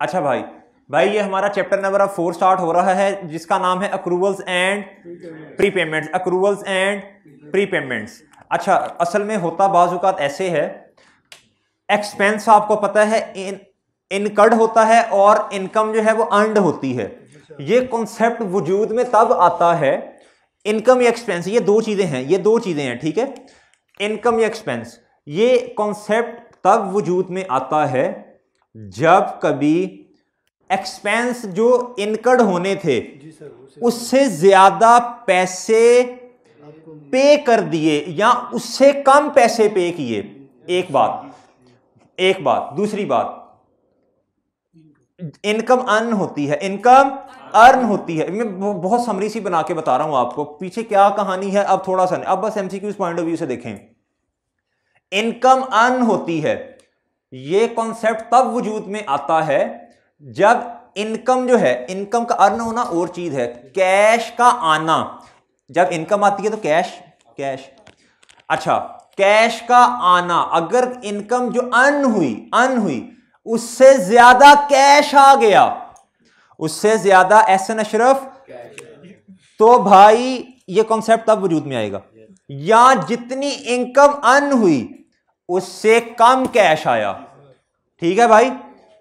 अच्छा भाई, भाई ये हमारा चैप्टर नंबर 4 स्टार्ट हो रहा है जिसका नाम है accruals and prepayments. Accruals and prepayments. अच्छा, असल में होता बाजुकात ऐसे है, एक्सपेंस आपको पता है इनकर्ड होता है और इनकम जो है वो अर्न्ड होती है। ये कॉन्सेप्ट वजूद में तब आता है, इनकम या एक्सपेंस, ये दो चीजें हैं, ये दो चीजें हैं, ठीक है। इनकम या एक्सपेंस, ये कॉन्सेप्ट तब वजूद में आता है जब कभी एक्सपेंस जो इनकर्ड होने थे उससे ज्यादा पैसे पे कर दिए या उससे कम पैसे पे किए। एक बात। दूसरी बात, इनकम अर्न होती है, इनकम अर्न होती है। मैं बहुत समरी सी बना के बता रहा हूं आपको पीछे क्या कहानी है। अब थोड़ा सा, अब बस एमसीक्यू पॉइंट ऑफ व्यू से देखें। इनकम अर्न होती है, ये कॉन्सेप्ट तब वजूद में आता है जब इनकम जो है, इनकम का अर्न होना और चीज है, कैश का आना। जब इनकम आती है तो कैश। अच्छा, कैश का आना, अगर इनकम जो अर्न हुई उससे ज्यादा कैश आ गया, उससे ज्यादा एहसन अशरफ, तो भाई ये कॉन्सेप्ट तब वजूद में आएगा। या जितनी इनकम अर्न हुई उससे कम कैश आया, ठीक है भाई।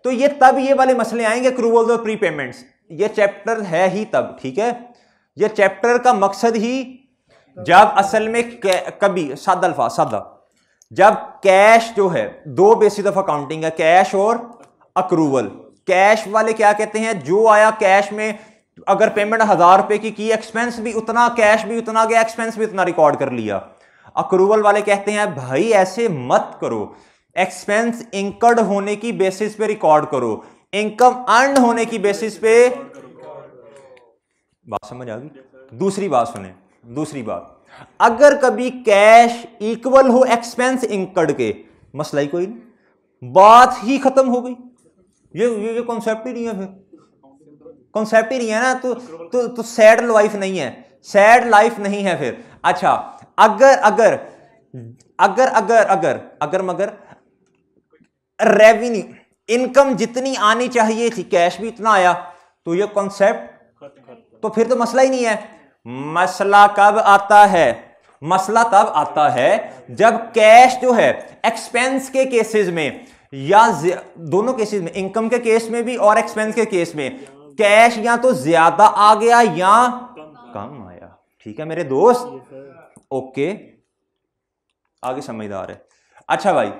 तो ये तब ये वाले मसले आएंगे, अक्रूवल्स और प्रीपेमेंट्स। ये चैप्टर है ही तब, ठीक है। ये चैप्टर का मकसद ही जब असल में कभी सादा जब कैश जो है, दो बेसिस ऑफ अकाउंटिंग है, कैश और अक्रूवल। कैश वाले क्या कहते हैं, जो आया कैश में, अगर पेमेंट 1000 रुपए की एक्सपेंस भी उतना, कैश भी उतना गया, एक्सपेंस भी उतना रिकॉर्ड कर लिया। अक्रूवल वाले कहते हैं भाई ऐसे मत करो, एक्सपेंस इंकर्ड होने की बेसिस पे रिकॉर्ड करो, इनकम अर्न होने की बेसिस पे। बात समझ आ गई? दूसरी बात सुने, दूसरी बात, अगर कभी कैश इक्वल हो एक्सपेंस इंकर्ड के, मसला ही कोई नहीं, बात ही खत्म हो गई। ये कॉन्सेप्ट ही नहीं है, फिर कॉन्सेप्ट ही नहीं है ना, तो सैड लाइफ नहीं है, सैड लाइफ नहीं है फिर। अच्छा, अगर मगर रेवेन्यू, इनकम जितनी आनी चाहिए थी, कैश भी इतना आया, तो ये कॉन्सेप्ट, तो फिर तो मसला ही नहीं है। मसला कब आता है? मसला तब आता है जब कैश जो है एक्सपेंस के केसेस में, या दोनों केसेस में, इनकम के केस में भी और एक्सपेंस के केस में, कैश या तो ज्यादा आ गया या कम आया। ठीक है मेरे दोस्त, ओके, आगे समझदार है। अच्छा भाई,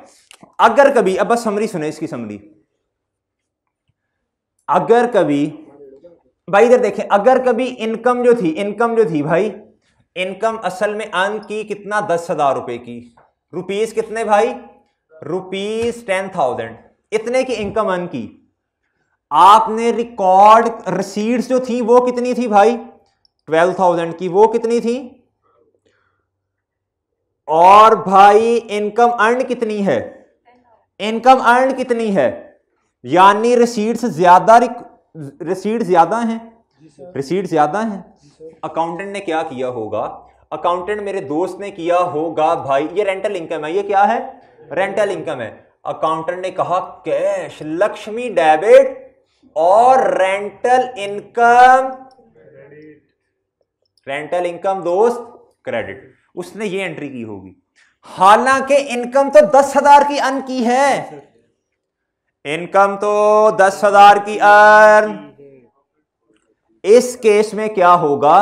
अगर कभी, अब बस समरी सुने इसकी समरी, अगर कभी भाई इधर देखें, अगर कभी इनकम जो थी भाई, इनकम असल में अर्न की कितना, 10,000 रुपए की, रुपीज कितने भाई, रुपीज 10,000, इतने की इनकम अर्न की। आपने रिकॉर्ड रिसीट्स जो थी वो कितनी थी भाई, 12,000 की, वो कितनी थी, और भाई इनकम अर्न कितनी है, इनकम अर्न कितनी है, यानी रिसीट्स ज्यादा, रिसीट ज्यादा है, रिसीट ज्यादा है। अकाउंटेंट ने क्या किया होगा, अकाउंटेंट मेरे दोस्त ने किया होगा भाई, ये रेंटल इनकम है, ये क्या है, रेंटल इनकम है। अकाउंटेंट ने कहा कैश लक्ष्मी डेबिट और रेंटल इनकम दोस्त क्रेडिट, उसने ये एंट्री की होगी। हालांकि इनकम तो 10,000 की अर्न की है, इनकम तो 10,000 की अर्न। इस केस में क्या होगा,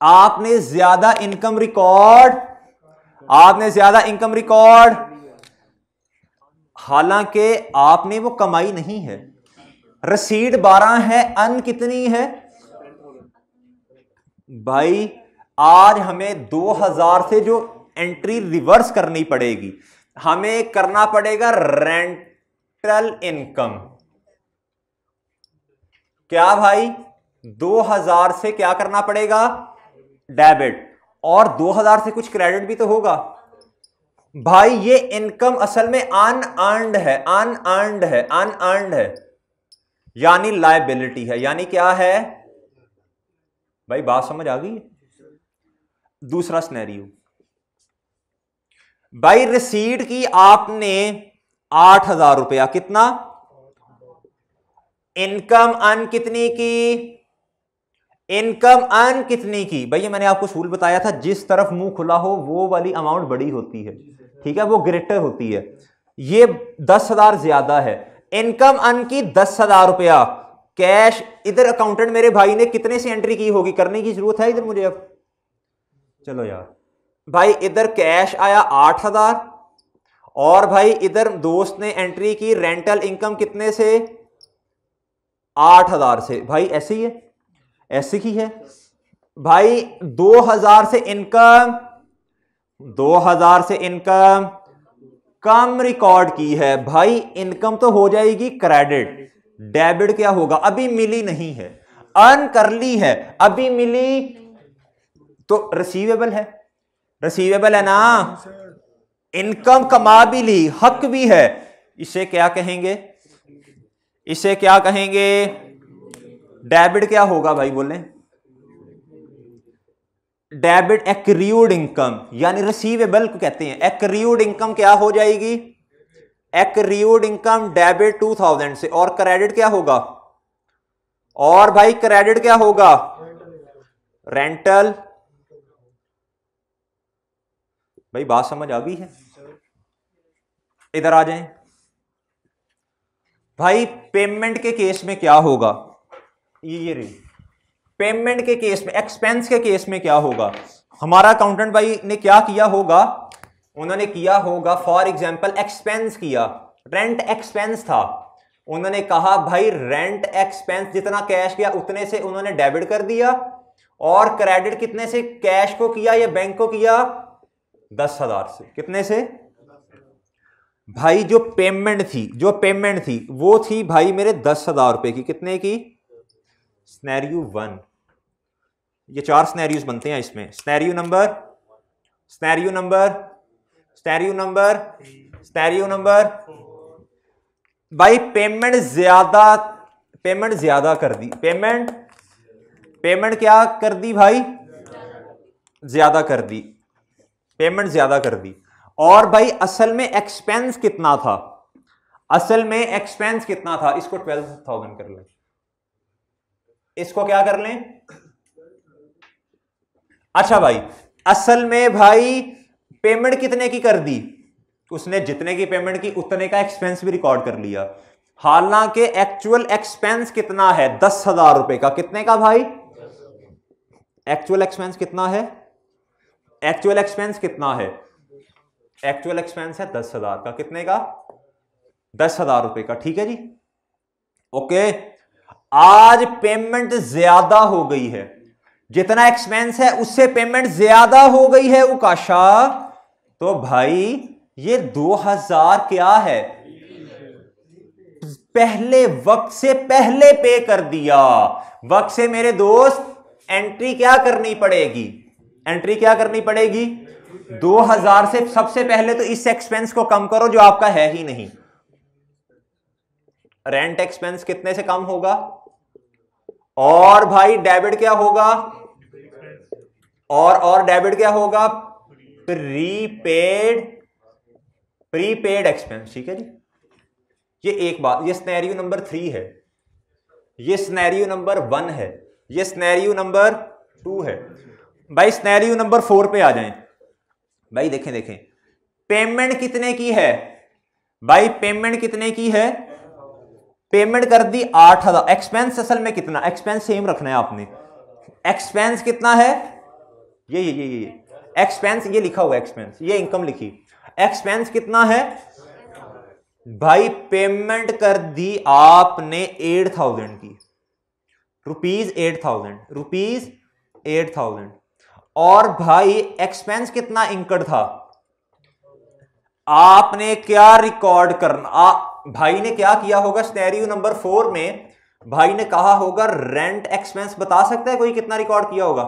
आपने ज्यादा इनकम रिकॉर्ड, हालांकि आपने वो कमाई नहीं है। रसीद 12 है, अर्न कितनी है भाई, आज हमें 2000 से जो एंट्री रिवर्स करनी पड़ेगी, हमें करना पड़ेगा रेंटल इनकम। क्या भाई, 2000 से क्या करना पड़ेगा, डेबिट, और 2000 से कुछ क्रेडिट भी तो होगा भाई। ये इनकम असल में अनअर्न्ड है, यानी लायबिलिटी है, यानी क्या है भाई, बात समझ आ गई। दूसरा सिनेरियो भाई, रिसीट की आपने 8,000 रुपया, कितना, इनकम अर्न कितनी की, इनकम अर्न कितनी की। भैया मैंने आपको सूल बताया था, जिस तरफ मुंह खुला हो वो वाली अमाउंट बड़ी होती है, ठीक है, वो ग्रेटर होती है। ये 10,000 ज्यादा है। इनकम अर्न की 10,000 रुपया कैश। इधर अकाउंटेंट मेरे भाई ने कितने से एंट्री की होगी, करने की जरूरत है इधर मुझे अब। चलो यार भाई, इधर कैश आया 8,000 और भाई इधर दोस्त ने एंट्री की रेंटल इनकम कितने से, 8,000 से। भाई ऐसे ही है, ऐसे ही है भाई। 2,000 से इनकम, 2,000 से इनकम कम रिकॉर्ड की है भाई। इनकम तो हो जाएगी क्रेडिट, डेबिट क्या होगा, अभी मिली नहीं है, अर्न कर ली है, अभी मिली तो रिसीवेबल है, रिसीवेबल है ना। इनकम कमा भी ली, हक भी है, इसे क्या कहेंगे, इसे क्या कहेंगे, डेबिट क्या होगा भाई बोले, डेबिट एक्रीव्ड इनकम, यानी रिसीवेबल को कहते हैं। एक्रीव्ड इनकम क्या हो जाएगी, एक्रीव्ड इनकम डेबिट 2,000 से, और क्रेडिट क्या होगा, और भाई क्रेडिट क्या होगा, रेंटल। भाई बात समझ आ गई है, इधर आ जाएं भाई। पेमेंट के केस में क्या होगा, ये रही पेमेंट के केस में, एक्सपेंस के केस में क्या होगा। हमारा अकाउंटेंट भाई ने क्या किया होगा, उन्होंने किया होगा फॉर एग्जांपल एक्सपेंस किया, रेंट एक्सपेंस था, उन्होंने कहा भाई रेंट एक्सपेंस जितना कैश किया उतने से उन्होंने डेबिट कर दिया, और क्रेडिट कितने से कैश को किया या बैंक को किया, 10,000 से। कितने से भाई, जो पेमेंट थी, जो पेमेंट थी वो थी भाई मेरे 10,000 रुपए की। कितने की, स्नैरियो 1, ये 4 स्नैरियोस बनते हैं इसमें। Scenario number, scenario number, scenario number, scenario number. भाई पेमेंट ज्यादा, पेमेंट ज्यादा कर दी, पेमेंट, पेमेंट क्या कर दी भाई, ज्यादा कर दी, पेमेंट ज्यादा कर दी। और भाई असल में एक्सपेंस कितना था, असल में एक्सपेंस कितना था, इसको 12,000 कर लें, इसको क्या कर लें। अच्छा भाई, असल में भाई पेमेंट कितने की कर दी, उसने जितने की पेमेंट की उतने का एक्सपेंस भी रिकॉर्ड कर लिया। हालांकि एक्चुअल एक्सपेंस कितना है, 10,000 रुपए का। कितने का भाई, एक्चुअल एक्सपेंस कितना है, एक्चुअल एक्सपेंस कितना है, एक्चुअल एक्सपेंस है 10,000 का। कितने का, 10,000 रुपए का। ठीक है जी, ओके। आज पेमेंट ज्यादा हो गई है, जितना एक्सपेंस है उससे पेमेंट ज्यादा हो गई है उकाशा, तो भाई ये 2,000 क्या है, पहले वक्त से पहले पे कर दिया। वक्त से मेरे दोस्त एंट्री क्या करनी पड़ेगी, एंट्री क्या करनी पड़ेगी, 2,000 से सबसे पहले तो इस एक्सपेंस को कम करो जो आपका है ही नहीं। रेंट एक्सपेंस कितने से कम होगा, और भाई डेबिट क्या होगा, और डेबिट क्या होगा, प्रीपेड, प्रीपेड एक्सपेंस। ठीक है जी, ये एक बात, ये स्नैरियो नंबर 3 है, ये स्नैरियो नंबर 1 है, ये स्नैरियो नंबर 2 है। भाई स्नैरियो नंबर 4 पे आ जाएं भाई। देखें देखें, पेमेंट कितने की है भाई, पेमेंट कितने की है, पेमेंट कर दी 8,000। एक्सपेंस असल में कितना, एक्सपेंस सेम रखना है आपने। एक्सपेंस कितना है, ये एक्सपेंस, ये लिखा हुआ एक्सपेंस, ये इनकम लिखी। एक्सपेंस कितना है भाई, पेमेंट कर दी आपने 8,000 की, रुपीज 8,000, रुपीज 8,000। और भाई एक्सपेंस कितना इंकर्ड था, आपने क्या रिकॉर्ड करना, भाई ने क्या किया होगा, स्नैरियो नंबर 4 में भाई ने कहा होगा रेंट एक्सपेंस। बता सकता है कोई कितना रिकॉर्ड किया होगा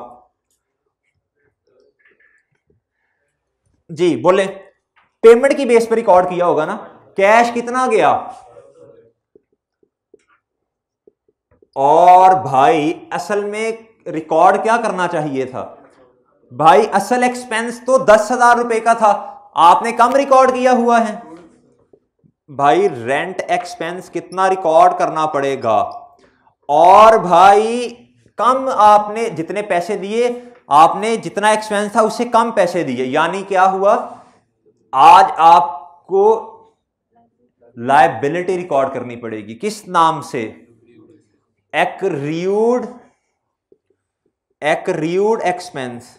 जी, बोले। पेमेंट की बेस पर रिकॉर्ड किया होगा ना। कैश कितना गया, और भाई असल में रिकॉर्ड क्या करना चाहिए था भाई, असल एक्सपेंस तो 10,000 रुपए का था, आपने कम रिकॉर्ड किया हुआ है। भाई रेंट एक्सपेंस कितना रिकॉर्ड करना पड़ेगा, और भाई कम आपने जितने पैसे दिए, आपने जितना एक्सपेंस था उससे कम पैसे दिए, यानी क्या हुआ, आज आपको लायबिलिटी रिकॉर्ड करनी पड़ेगी। किस नाम से? Accrued expense.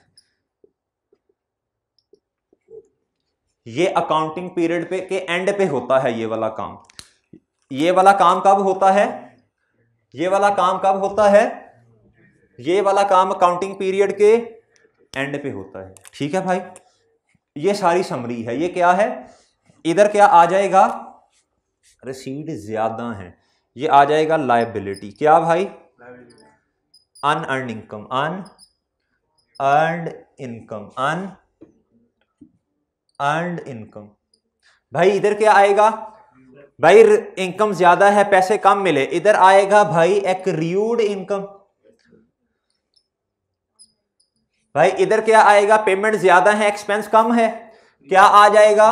ये अकाउंटिंग पीरियड पे के एंड पे होता है ये वाला काम। ये वाला काम कब होता है? ये वाला काम कब होता है? ये वाला काम अकाउंटिंग पीरियड के एंड पे होता है। ठीक है भाई, ये सारी समरी है। ये क्या है? इधर क्या आ जाएगा? रिसीट ज्यादा है, ये आ जाएगा लायबिलिटी। क्या भाई? Unearned income, unearned income, unearned income. भाई इधर क्या आएगा? भाई इनकम ज्यादा है, पैसे कम मिले, इधर आएगा भाई एक्रूड इनकम। भाई इधर क्या आएगा? पेमेंट ज्यादा है, एक्सपेंस कम है, क्या आ जाएगा?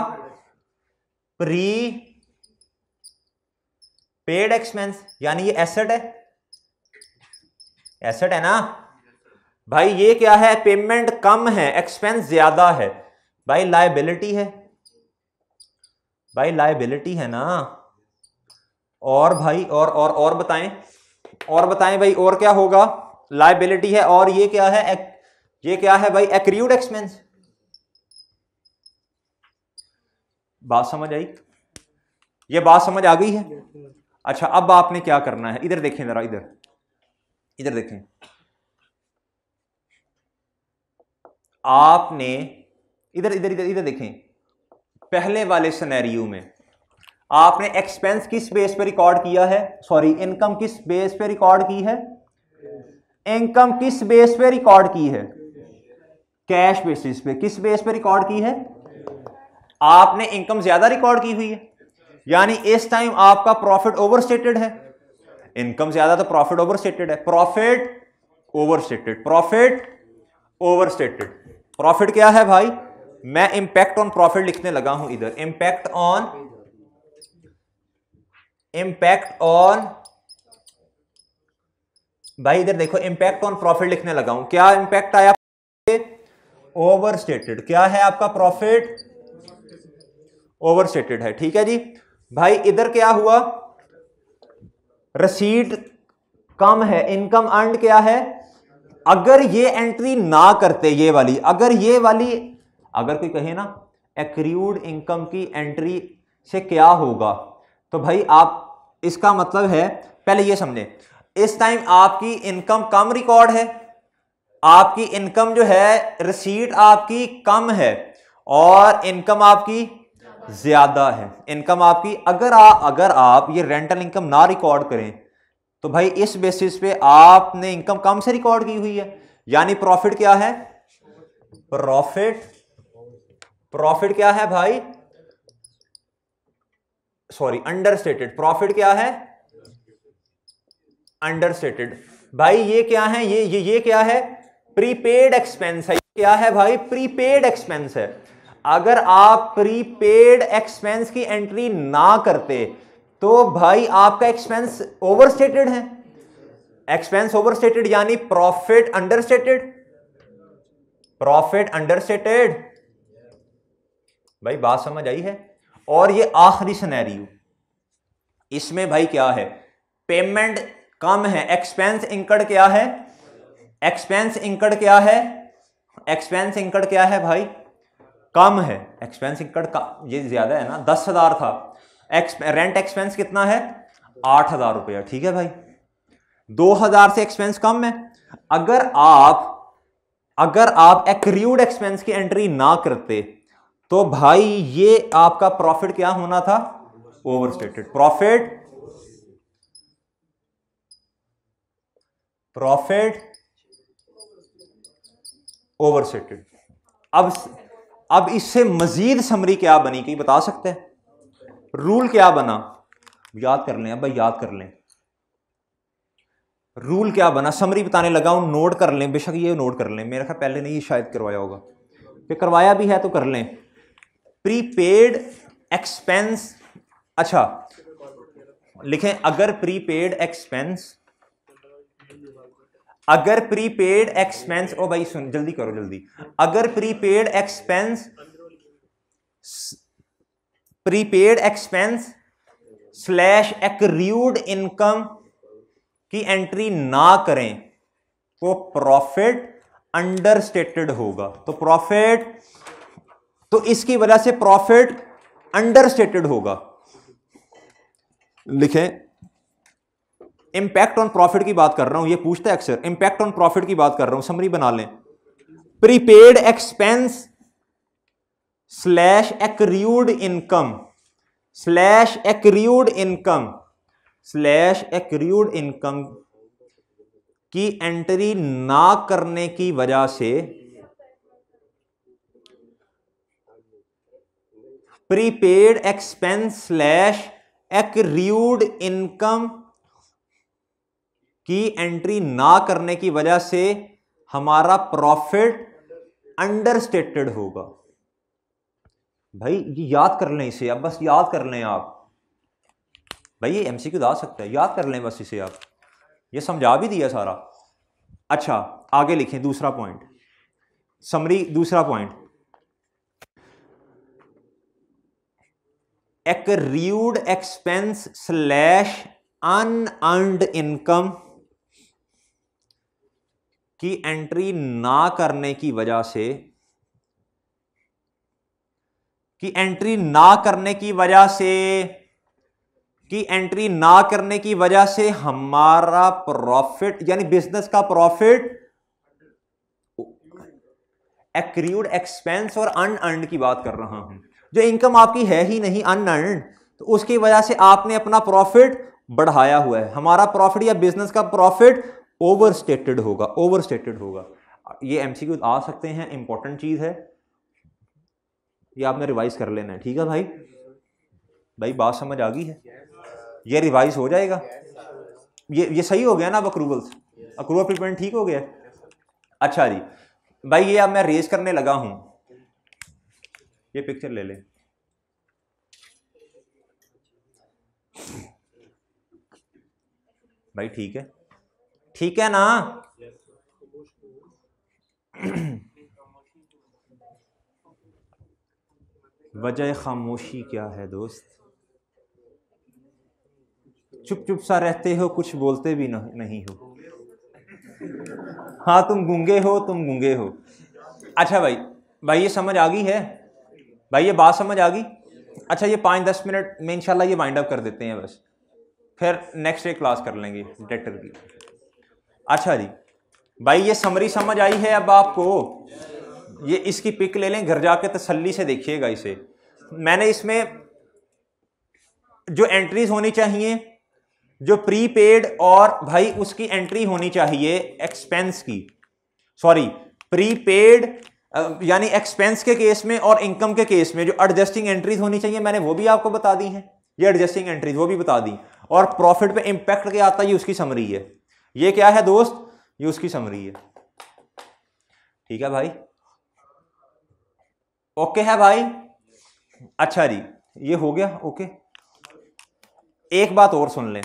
प्री पेड एक्सपेंस, यानी ये एसेट है, एसेट है ना भाई। ये क्या है? पेमेंट कम है, एक्सपेंस ज्यादा है, भाई लायबिलिटी है, भाई लायबिलिटी है ना। और भाई और बताएं, और बताएं भाई, और क्या होगा? लायबिलिटी है, और ये क्या है? ये क्या है भाई? Accrued expense. बात समझ आई? ये बात समझ आ गई है? अच्छा, अब आपने क्या करना है, इधर देखें जरा, इधर देखें। आपने इधर इधर इधर इधर देखें, पहले वाले सिनेरियो में आपने एक्सपेंस किस बेस पे रिकॉर्ड किया है? सॉरी, इनकम किस बेस पे रिकॉर्ड की है? इनकम किस बेस पे रिकॉर्ड की है? कैश बेसिस पे। किस बेस पे रिकॉर्ड की है? आपने इनकम ज्यादा रिकॉर्ड की हुई है, यानी इस टाइम आपका प्रॉफिट ओवरस्टेटेड है। इनकम ज्यादा तो प्रॉफिट ओवरस्टेटेड है। Profit overstated, profit overstated. Profit क्या है भाई? मैं इंपैक्ट ऑन प्रॉफिट लिखने लगा हूं इधर, इंपैक्ट ऑन भाई इधर देखो, इंपैक्ट ऑन प्रॉफिट लिखने लगा हूं। क्या इंपैक्ट आया? ओवरस्टेटेड। क्या है आपका? प्रॉफिट ओवरस्टेटेड है। ठीक है जी भाई, इधर क्या हुआ? रसीद कम है, इनकम अर्न्ड क्या है? अगर ये एंट्री ना करते, ये वाली, अगर ये वाली, अगर कोई कहे ना एक्रूड इनकम की एंट्री से क्या होगा, तो भाई आप, इसका मतलब है, पहले ये समझे, इस टाइम आपकी इनकम कम रिकॉर्ड है, आपकी इनकम जो है, रिसीट आपकी कम है और इनकम आपकी ज्यादा है। इनकम आपकी, अगर आप ये रेंटल इनकम ना रिकॉर्ड करें तो भाई इस बेसिस पे आपने इनकम कम से रिकॉर्ड की हुई है, यानी प्रॉफिट क्या है? प्रॉफिट क्या है भाई? Sorry, understated. प्रॉफिट क्या है? अंडरस्टेटेड। भाई ये क्या है? ये क्या है? प्रीपेड एक्सपेंस है। क्या है भाई? प्रीपेड एक्सपेंस है। अगर आप प्रीपेड एक्सपेंस की एंट्री ना करते तो भाई आपका एक्सपेंस ओवरस्टेटेड है। एक्सपेंस ओवरस्टेटेड यानी प्रॉफिट अंडरस्टेटेड, प्रॉफिट अंडरस्टेटेड। भाई बात समझ आई है? और ये आखिरी सिनेरियो, इसमें भाई क्या है? पेमेंट कम है, एक्सपेंस इंकर्ड क्या है? एक्सपेंस इंकर्ड क्या है? एक्सपेंस इंकर्ड क्या है भाई? कम है। एक्सपेंस इंकर्ड का ये ज्यादा है ना, 10,000 था, रेंट एक्सपेंस कितना है? 8,000 रुपया। ठीक है भाई, 2,000 से एक्सपेंस कम है। अगर आप एक्रूड एक्सपेंस की एंट्री ना करते तो भाई ये आपका प्रॉफिट क्या होना था? ओवरस्टेटेड। Profit overstated. अब इससे मजीद समरी क्या बनी, कोई बता सकते हैं? रूल क्या बना? याद कर लें, अब भाई याद कर लें, रूल क्या बना, समरी बताने लगा हूं, नोट कर लें, बेशक ये नोट कर लें, मेरा ख्याल पहले नहीं शायद करवाया होगा, फिर करवाया भी है तो कर लें। प्रीपेड एक्सपेंस अच्छा लिखें, अगर प्रीपेड एक्सपेंस, अगर प्रीपेड एक्सपेंस, ओ भाई सुन जल्दी करो जल्दी, अगर prepaid expense slash accrued income की एंट्री ना करें तो प्रॉफिट अंडरस्टेटेड होगा। तो प्रॉफिट, तो इसकी वजह से प्रॉफिट अंडरस्टेटेड होगा। लिखें, इंपैक्ट ऑन प्रॉफिट की बात कर रहा हूं, ये पूछता है अक्सर, इंपैक्ट ऑन प्रॉफिट की बात कर रहा हूं, समरी बना लें। Prepaid expense slash accrued income, slash accrued income, slash accrued income की एंट्री ना करने की वजह से prepaid expense slash accrued income की एंट्री ना करने की वजह से हमारा प्रॉफिट अंडरस्टेटेड होगा। भाई ये याद कर लें इसे, अब बस याद कर लें आप, भाई ये एमसीक्यू आ सकता है, याद कर लें बस इसे आप, ये समझा भी दिया सारा। अच्छा आगे लिखें दूसरा पॉइंट, समरी दूसरा point, accrued expense slash unearned income की एंट्री ना करने की वजह से, की एंट्री ना करने की वजह से, की एंट्री ना करने की वजह से हमारा प्रॉफिट यानी बिजनेस का प्रॉफिट, एक्रूड एक्सपेंस और अनअर्न्ड की बात कर रहा हूं, जो इनकम आपकी है ही नहीं अनअर्न्ड, तो उसकी वजह से आपने अपना प्रॉफिट बढ़ाया हुआ है। हमारा प्रॉफिट या बिजनेस का प्रॉफिट ओवरस्टेटेड होगा, ओवरस्टेटेड होगा। ये एमसीक्यू आ सकते हैं, इंपॉर्टेंट चीज है, ये आपने रिवाइज कर लेना है, ठीक है भाई? भाई बात समझ आ गई है, ये रिवाइज हो जाएगा, ये सही हो गया ना अब अक्रूवल्स, अक्रूवल प्रीपेमेंट ठीक हो गया। अच्छा जी भाई, ये अब मैं रेज करने लगा हूं, ये पिक्चर ले ले, भाई ठीक है, ठीक है ना? वजह खामोशी क्या है दोस्त? चुप चुप सा रहते हो, कुछ बोलते भी नहीं हो। हाँ तुम गूंगे हो, तुम गूंगे हो। अच्छा भाई, भाई ये समझ आ गई है? भाई ये बात समझ आ गई? अच्छा ये 5-10 मिनट में इंशाल्लाह ये वाइंड अप कर देते हैं बस, फिर नेक्स्ट डे क्लास कर लेंगे डेटर की। अच्छा जी भाई, ये समरी समझ आई है अब आपको? ये इसकी पिक ले लें, घर जाके तसल्ली से देखिएगा इसे। मैंने इसमें जो एंट्रीज होनी चाहिए, जो प्रीपेड और भाई उसकी एंट्री होनी चाहिए एक्सपेंस की, सॉरी प्रीपेड यानी एक्सपेंस के केस में और इनकम के केस में जो एडजस्टिंग एंट्रीज होनी चाहिए मैंने वो भी आपको बता दी हैं, ये एडजस्टिंग एंट्रीज वो भी बता दी, और प्रॉफिट पे इंपैक्ट क्या आता है ये उसकी समरी है। ये क्या है दोस्त? ये उसकी समरी है, ठीक है भाई? ओके है भाई? अच्छा जी ये हो गया ओके। एक बात और सुन लें,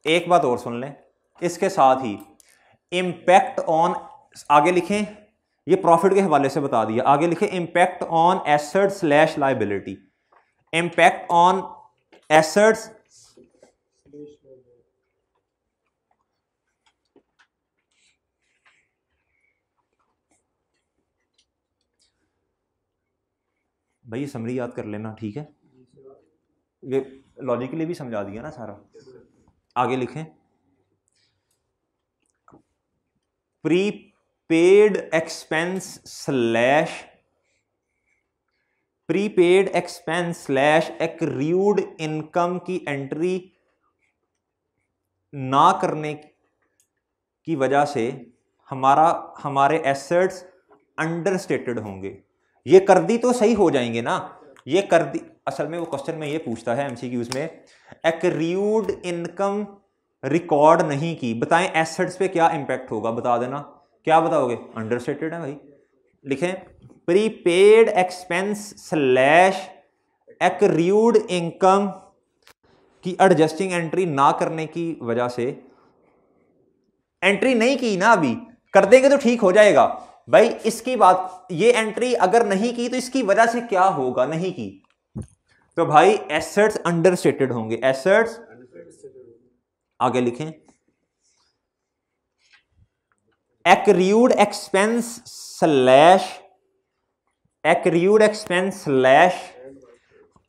एक बात और सुन लें इसके साथ ही, इंपैक्ट ऑन, आगे लिखें, ये प्रॉफिट के हवाले से बता दिया, आगे लिखें impact on asset slash liability, impact on assets भाई, ये समरी याद कर लेना, ठीक है? ये लॉजिकली भी समझा दिया ना सारा। आगे लिखें, prepaid expense slash accrued income की एंट्री ना करने की वजह से हमारे एसेट्स अंडरस्टेटेड होंगे। ये कर दी तो सही हो जाएंगे ना, ये कर दी, असल में वो क्वेश्चन में ये पूछता है एमसीक्यूज में, एक्रूड इनकम रिकॉर्ड नहीं की, बताएं एसेट्स पे क्या इंपैक्ट होगा, बता देना, क्या बताओगे? अंडरस्टेटेड है भाई। लिखें prepaid expense slash accrued income कि एडजस्टिंग एंट्री ना करने की वजह से, एंट्री नहीं की ना, अभी कर देंगे तो ठीक हो जाएगा भाई। इसकी बात, ये एंट्री अगर नहीं की तो इसकी वजह से क्या होगा, नहीं की तो भाई एसेट्स अंडरस्टेटेड होंगे, एसेट्स, आगे लिखें, accrued expense slash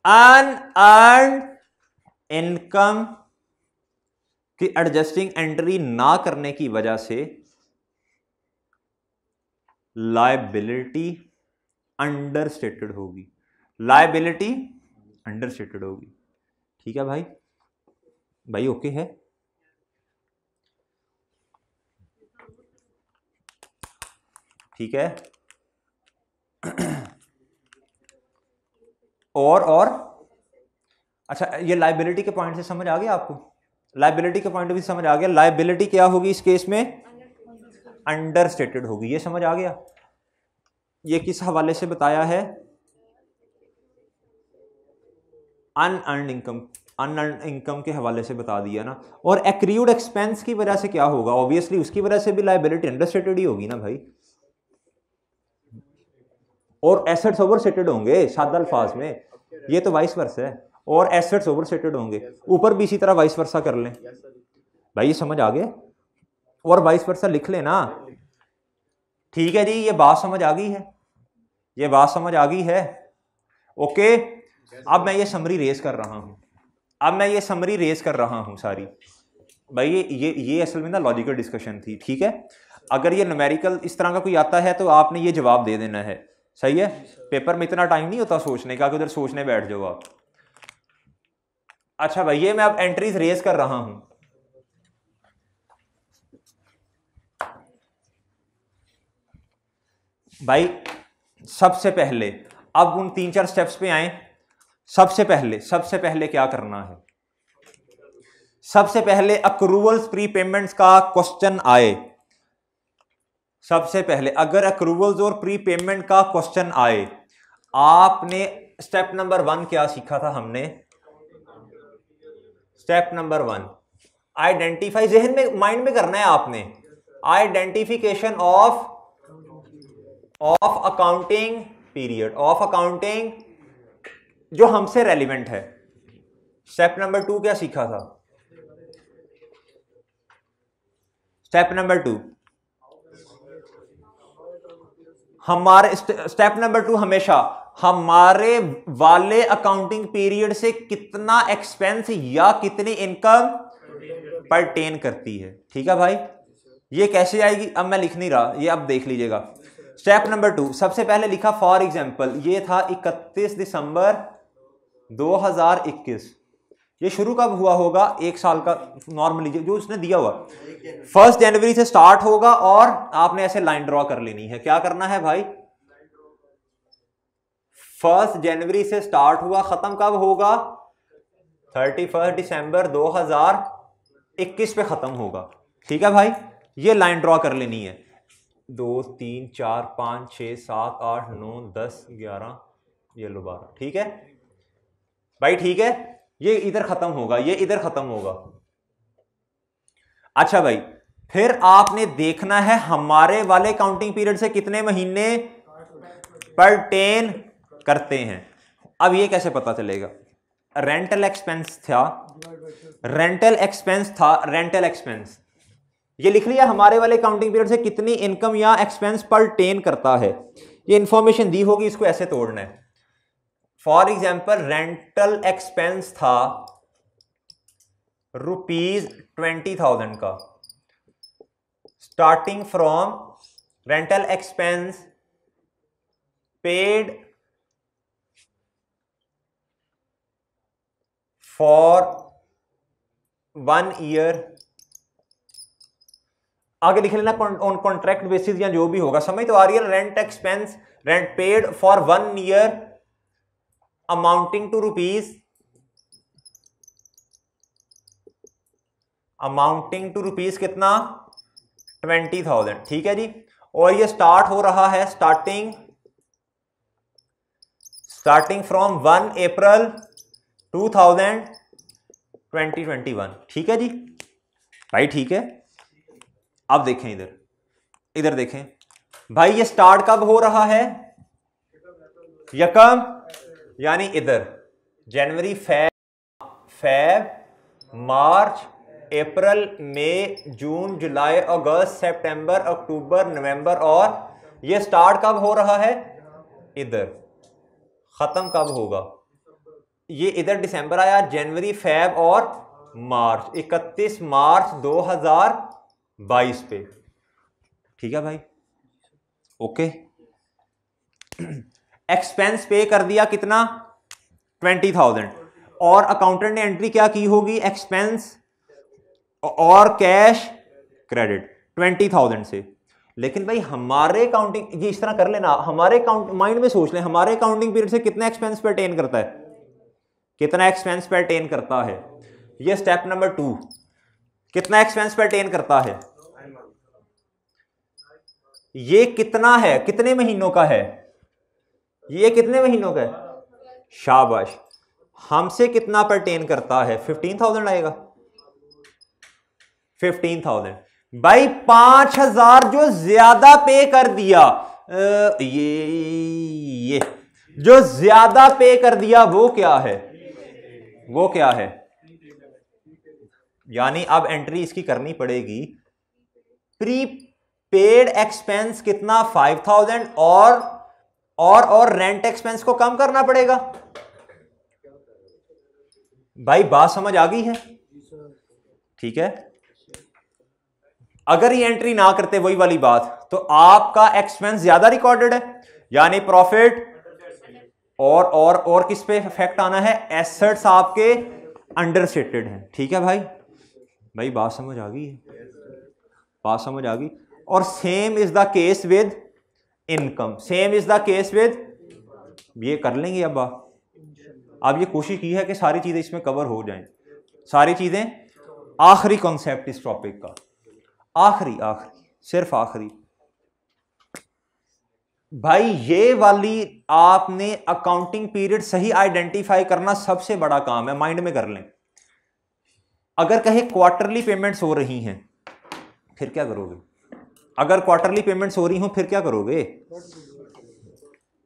unearned income की एडजस्टिंग एंट्री ना करने की वजह से लायबिलिटी अंडरस्टेटेड होगी, लायबिलिटी अंडरस्टेटेड होगी। ठीक है भाई, भाई ओके है। ठीक है, और अच्छा, ये लायबिलिटी के पॉइंट से समझ आ गया आपको, लायबिलिटी के पॉइंट भी समझ आ गया। लायबिलिटी क्या होगी इस केस में, अंडरस्टेटेड होगी, ये समझ आ गया। ये किस हवाले से बताया है, अनअर्न्ड इनकम के हवाले से बता दिया ना। और एक्रूड एक्सपेंस की वजह से क्या होगा, ऑब्वियसली उसकी वजह से भी लायबिलिटी अंडरस्टेटेड ही होगी ना भाई, और एसेट्स ओवरस्टेटेड होंगे सादा अल्फाज में, ये तो वाइस वर्सा है, और एसेट्स ओवरस्टेटेड होंगे, ऊपर भी इसी तरह वाइस वर्सा कर लें भाई, ये समझ आ गया, और वाइस वर्सा लिख लेना। ठीक है जी, ये बात समझ आ गई है, ये बात समझ आ गई है, ओके। अब मैं ये समरी रेज कर रहा हूं, अब मैं ये समरी रेज कर रहा हूं सारी भाई, ये असल में ना लॉजिकल डिस्कशन थी। ठीक है, अगर ये न्यूमेरिकल इस तरह का कोई आता है तो आपने ये जवाब दे देना है, सही है। पेपर में इतना टाइम नहीं होता सोचने का कि उधर सोचने बैठ जाओ आप। अच्छा भाई, ये मैं अब एंट्रीज रेज कर रहा हूं। भाई सबसे पहले अब उन 3-4 स्टेप्स पे आए। सबसे पहले क्या करना है, सबसे पहले अक्रूवल्स प्रीपेमेंट्स का क्वेश्चन आए, सबसे पहले अगर अक्रूवल्स और प्रीपेमेंट का क्वेश्चन आए, आपने स्टेप नंबर 1 क्या सीखा था हमने, स्टेप नंबर 1 आइडेंटिफाई, जहन में माइंड में करना है आपने, identification of accounting period, of accounting जो हमसे रेलिवेंट है। स्टेप नंबर 2 क्या सीखा था, स्टेप नंबर 2 हमारे, स्टेप नंबर 2 हमेशा हमारे वाले अकाउंटिंग पीरियड से कितना एक्सपेंस या कितनी इनकम परटेन करती है। ठीक है भाई, ये कैसे आएगी अब मैं लिख नहीं रहा, ये अब देख लीजिएगा। स्टेप नंबर 2 सबसे पहले लिखा फॉर एग्जांपल, ये था 31 दिसंबर 2021, ये शुरू कब हुआ होगा, एक साल का नॉर्मली जो उसने दिया हुआ 1 जनवरी से स्टार्ट होगा, और आपने ऐसे लाइन ड्रॉ कर लेनी है। क्या करना है भाई, 1 जनवरी से स्टार्ट हुआ, खत्म कब होगा, 31 दिसंबर 2021 पे खत्म होगा। ठीक है भाई, ये लाइन ड्रॉ कर लेनी है। 2 3 4 5 6 7 8 9 10 11 ये लो 12। ठीक है भाई, ठीक है, ये इधर खत्म होगा, ये इधर खत्म होगा। अच्छा भाई, फिर आपने देखना है हमारे वाले काउंटिंग पीरियड से कितने महीने परटेन करते हैं। अब ये कैसे पता चलेगा, रेंटल एक्सपेंस था, रेंटल एक्सपेंस ये लिख लिया, हमारे वाले काउंटिंग पीरियड से कितनी इनकम या एक्सपेंस परटेन करता है, ये इंफॉर्मेशन दी होगी, इसको ऐसे तोड़ना है। फॉर एग्जाम्पल रेंटल एक्सपेंस था ₹20,000 का, starting from rental expense paid for 1 year, आगे लिख लेना ऑन कॉन्ट्रैक्ट बेसिस या जो भी होगा, समझ तो आ रही है। Rent expense, rent paid for 1 year amounting to rupees कितना, 20,000। ठीक है जी, और ये स्टार्ट हो रहा है स्टार्टिंग फ्रॉम 1 अप्रैल 2020 2021। ठीक है जी भाई, ठीक है। अब देखें इधर देखें भाई, ये स्टार्ट कब हो रहा है? यकम, यानी इधर जनवरी, फेब, मार्च, अप्रैल, मई, जून, जुलाई, अगस्त, सितंबर, अक्टूबर, नवंबर, और ये स्टार्ट कब हो रहा है? इधर। खत्म कब होगा? ये इधर दिसंबर आया, जनवरी, फेब और मार्च, 31 मार्च 2022 पे। ठीक है भाई, ओके। एक्सपेंस पे कर दिया कितना? 20,000। और अकाउंटेंट ने एंट्री क्या की होगी? एक्सपेंस और कैश क्रेडिट 20,000 से। लेकिन भाई हमारे अकाउंटिंग, ये इस तरह कर लेना, हमारे माइंड में सोच लें, हमारे अकाउंटिंग पीरियड से कितना एक्सपेंस पे अटेन करता है? कितना एक्सपेंस पे अटेन करता है? ये स्टेप नंबर 2। कितना एक्सपेंस पे अटेन करता है? ये कितना है? कितने महीनों का है? ये कितने महीनों का है? शाबाश। हमसे कितना परटेन करता है? 15,000 आएगा। 15,000 भाई, 5,000 जो ज्यादा पे कर दिया, ये जो ज्यादा पे कर दिया वो क्या है? वो क्या है? यानी अब एंट्री इसकी करनी पड़ेगी। प्री पेड एक्सपेंस कितना? 5,000, और रेंट एक्सपेंस को कम करना पड़ेगा। भाई बात समझ आ गई है? ठीक है। अगर ये एंट्री ना करते, वही वाली बात, तो आपका एक्सपेंस ज्यादा रिकॉर्डेड है, यानी प्रॉफिट, और किस पे इफेक्ट आना है? एसेट्स आपके अंडरस्टेटेड हैं। ठीक है भाई, भाई बात समझ आ गई है? बात समझ आ गई। और same is the case with income, same is the case with, ये कर लेंगे अब ये कोशिश की है कि सारी चीजें इसमें कवर हो जाएं, सारी चीजें। आखिरी कॉन्सेप्ट इस टॉपिक का, आखिरी सिर्फ आखिरी भाई, ये वाली आपने अकाउंटिंग पीरियड सही आइडेंटिफाई करना सबसे बड़ा काम है, माइंड में कर लें। अगर कहे क्वार्टरली पेमेंट्स हो रही हैं, फिर क्या करोगे? अगर क्वार्टरली पेमेंट्स हो रही हो, फिर क्या करोगे?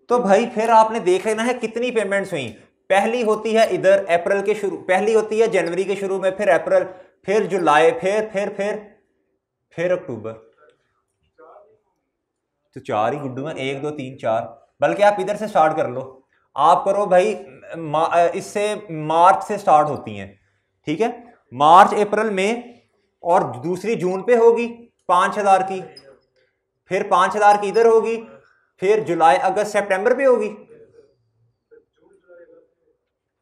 तो भाई फिर आपने देख लेना है कितनी पेमेंट्स हुई। पहली होती है इधर अप्रैल के शुरू, पहली होती है जनवरी के शुरू में, फिर अप्रैल, फिर जुलाई, फिर अक्टूबर। तो 4 ही गुड्डू में, 1 2 3 4। बल्कि आप इधर से स्टार्ट कर लो, आप करो भाई, इससे मार्च से स्टार्ट होती हैं। ठीक है, मार्च, अप्रैल, मई, और दूसरी जून पे होगी 5,000 की, फिर 5,000 की इधर होगी, फिर जुलाई, अगस्त, सितंबर पे होगी।